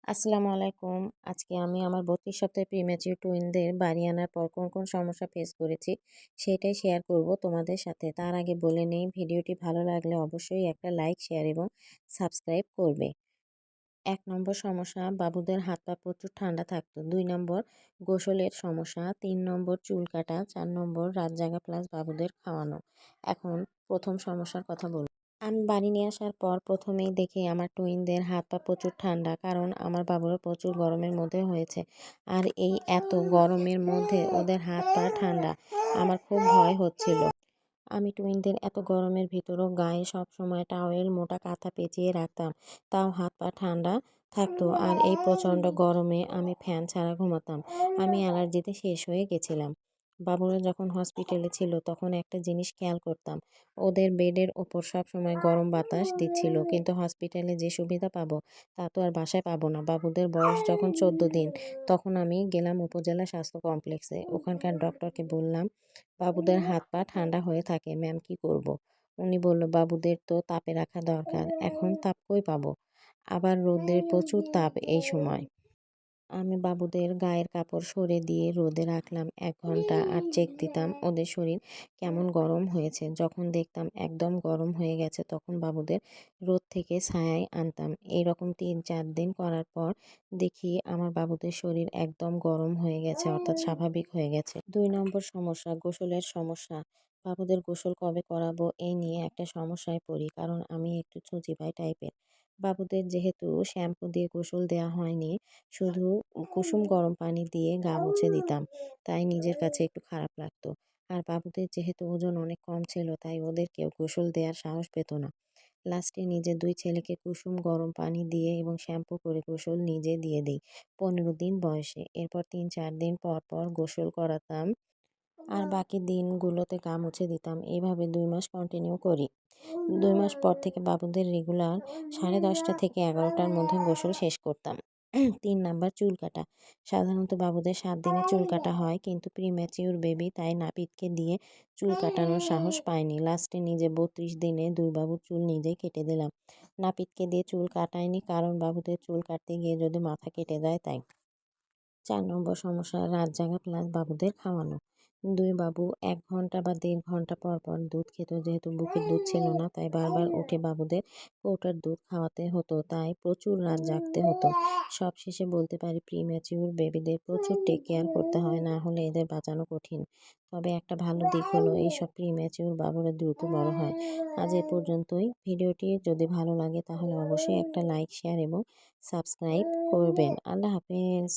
আসসালামু আলাইকুম। আজকে আমি আমার ৩২ সপ্তাহের প্রিম্যাচিউর টুইনদের বাড়ি আনার পর কোন সমস্যা ফেস করেছি সেটাই শেয়ার করব তোমাদের সাথে। তার আগে বলে নেই, ভিডিওটি ভালো লাগলে অবশ্যই একটা লাইক, শেয়ার এবং সাবস্ক্রাইব করবে। ১ নম্বর সমস্যা, বাবুদের হাত পা প্রচুর ঠান্ডা থাকতো। ২ নম্বর গোসলের সমস্যা। ৩ নম্বর চুল কাটা। ৪ নম্বর রাত জাগা প্লাস বাবুদের খাওয়ানো। এখন প্রথম সমস্যার কথা বলব। আমি বাড়ি নিয়ে আসার পর প্রথমেই দেখি আমার টুইনদের হাত পা প্রচুর ঠান্ডা, কারণ আমার বাবুরা প্রচুর গরমের মধ্যে হয়েছে। আর এই এত গরমের মধ্যে ওদের হাত পা ঠান্ডা, আমার খুব ভয় হচ্ছিল। আমি টুইনদের এত গরমের ভিতরও গায়ে সবসময় টাওয়েল, মোটা কাঁথা পেঁচিয়ে রাখতাম, তাও হাত পা ঠান্ডা থাকতো। আর এই প্রচণ্ড গরমে আমি ফ্যান ছাড়া ঘুমাতাম। আমি অ্যালার্জিতে শেষ হয়ে গেছিলাম। বাবুরা যখন হসপিটালে ছিল তখন একটা জিনিস খেয়াল করতাম, ওদের বেডের ওপর সবসময় গরম বাতাস দিচ্ছিল, কিন্তু হসপিটালে যে সুবিধা পাবো তা তো আর বাসায় পাবো না। বাবুদের বয়স যখন 14 দিন, তখন আমি গেলাম উপজেলা স্বাস্থ্য কমপ্লেক্সে। ওখানকার ডক্টরকে বললাম, বাবুদের হাত পা ঠান্ডা হয়ে থাকে, ম্যাম কি করব? উনি বলল, বাবুদের তো তাপে রাখা দরকার। এখন তাপ কই পাবো? আবার রোদের প্রচুর তাপ এই সময়। আমি বাবুদের গায়ের কাপড় সরে দিয়ে রোদে রাখলাম ১ ঘন্টা, আর চেক দিতাম ওদের শরীর কেমন গরম হয়েছে। যখন দেখতাম একদম গরম হয়ে গেছে, তখন বাবুদের রোদ থেকে ছায়ায় আনতাম। এইরকম ৩-৪ দিন করার পর দেখি আমার বাবুদের শরীর একদম গরম হয়ে গেছে, অর্থাৎ স্বাভাবিক হয়ে গেছে। ২ নম্বর সমস্যা, গোসলের সমস্যা। বাবুদের গোসল কবে করাবো এই নিয়ে একটা সমস্যায় পড়ি, কারণ আমি একটু ছুঁচিবাই টাইপের। বাবুদের যেহেতু শ্যাম্পু দিয়ে গোসল দেওয়া হয়নি, শুধু কুসুম গরম পানি দিয়ে গা মুছে দিতাম, তাই নিজের কাছে একটু খারাপ লাগতো। আর বাবুদের যেহেতু ওজন অনেক কম ছিল, তাই ওদেরকেও গোসল দেওয়ার সাহস পেত না। লাস্টে নিজের ২ ছেলেকে কুসুম গরম পানি দিয়ে এবং শ্যাম্পু করে গোসল নিজে দিয়ে দিই ১৫ দিন বয়সে। এরপর ৩-৪ দিন পর পর গোসল করাতাম, আর বাকি দিনগুলোতে গা মুছে দিতাম। এইভাবে ২ মাস কন্টিনিউ করি। ২ মাস পর থেকে বাবুদের রেগুলার 10:30 থেকে 11টার মধ্যে গোসল শেষ করতাম। ৩ নাম্বার চুল কাটা। সাধারণত বাবুদের ৭ দিনে চুল কাটা হয়, কিন্তু প্রিম্যাচিউর বেবি, তাই নাপিতকে দিয়ে চুল কাটানোর সাহস পাইনি। লাস্টে নিজে ৩২ দিনে ২ বাবুর চুল নিজেই কেটে দিলাম। নাপিতকে দিয়ে চুল কাটাইনি, কারণ বাবুদের চুল কাটতে গিয়ে যদি মাথা কেটে যায় তাই। ৪ নম্বর সমস্যা, রাত জাগা প্লাস বাবুদের খাওয়ানো। ২ বাবু ১ ঘন্টা বা ১.৫ ঘন্টা পর পর দুধ খেত। যেহেতু বুকের দুধ ছিল না, তাই বারবার উঠে বাবুদের কৌটার দুধ খাওয়াতে হতো, তাই প্রচুর রাত জাগতে হতো। সবশেষে বলতে পারি, প্রিম্যাচিউর বেবিদের প্রচুর টেক কেয়ার করতে হয়, না হলে এদের বাঁচানো কঠিন। তবে একটা ভালো দিক হলো, এইসব প্রিম্যাচিউর বাবুরা দ্রুত বড় হয়। আজ এ পর্যন্তই। ভিডিওটি যদি ভালো লাগে তাহলে অবশ্যই একটা লাইক, শেয়ার এবং সাবস্ক্রাইব করবেন। আল্লাহ হাফেজ।